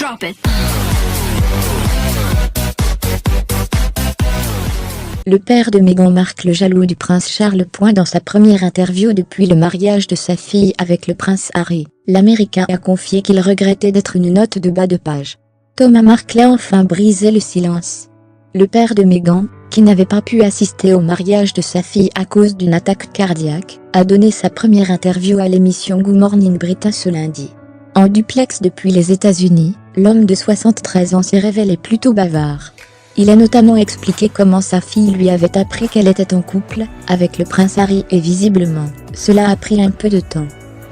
Drop it. Le père de Meghan Markle, jaloux du prince Charles. Dans sa première interview depuis le mariage de sa fille avec le prince Harry, l'Américain a confié qu'il regrettait d'être une note de bas de page. Thomas Markle a enfin brisé le silence. Le père de Meghan, qui n'avait pas pu assister au mariage de sa fille à cause d'une attaque cardiaque, a donné sa première interview à l'émission Good Morning Britain ce lundi. En duplex depuis les États-Unis, l'homme de 73 ans s'est révélé plutôt bavard. Il a notamment expliqué comment sa fille lui avait appris qu'elle était en couple avec le prince Harry et visiblement, cela a pris un peu de temps.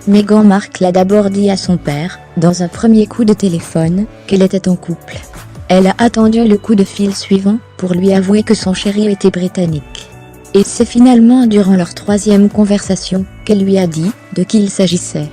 Meghan Markle a d'abord dit à son père, dans un premier coup de téléphone, qu'elle était en couple. Elle a attendu le coup de fil suivant pour lui avouer que son chéri était britannique. Et c'est finalement durant leur troisième conversation qu'elle lui a dit de qui il s'agissait.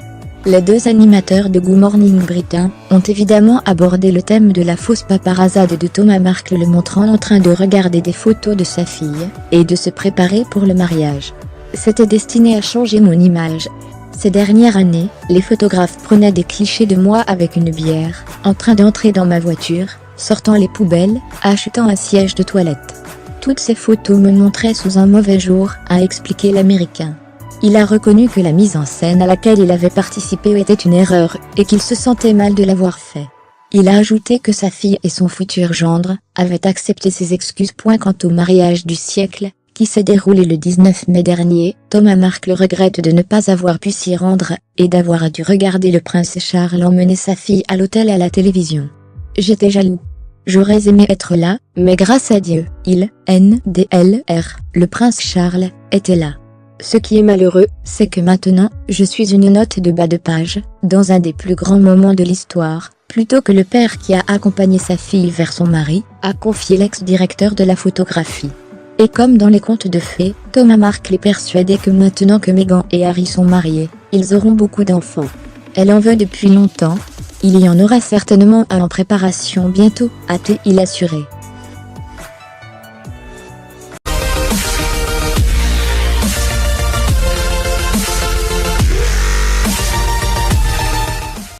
Les deux animateurs de Good Morning Britain ont évidemment abordé le thème de la fausse paparazade de Thomas Markle, le montrant en train de regarder des photos de sa fille et de se préparer pour le mariage. C'était destiné à changer mon image. Ces dernières années, les photographes prenaient des clichés de moi avec une bière, en train d'entrer dans ma voiture, sortant les poubelles, achetant un siège de toilette. Toutes ces photos me montraient sous un mauvais jour, a expliqué l'Américain. Il a reconnu que la mise en scène à laquelle il avait participé était une erreur, et qu'il se sentait mal de l'avoir fait. Il a ajouté que sa fille et son futur gendre avaient accepté ses excuses. Quant au mariage du siècle, qui s'est déroulé le 19 mai dernier, Thomas Markle regrette de ne pas avoir pu s'y rendre, et d'avoir dû regarder le prince Charles emmener sa fille à l'hôtel et à la télévision. J'étais jaloux. J'aurais aimé être là, mais grâce à Dieu, le prince Charles, était là. Ce qui est malheureux, c'est que maintenant, je suis une note de bas de page, dans un des plus grands moments de l'histoire, plutôt que le père qui a accompagné sa fille vers son mari, a confié l'ex-directeur de la photographie. Et comme dans les contes de fées, Thomas Markle est persuadé que maintenant que Meghan et Harry sont mariés, ils auront beaucoup d'enfants. Elle en veut depuis longtemps. Il y en aura certainement un en préparation bientôt, a-t-il assuré.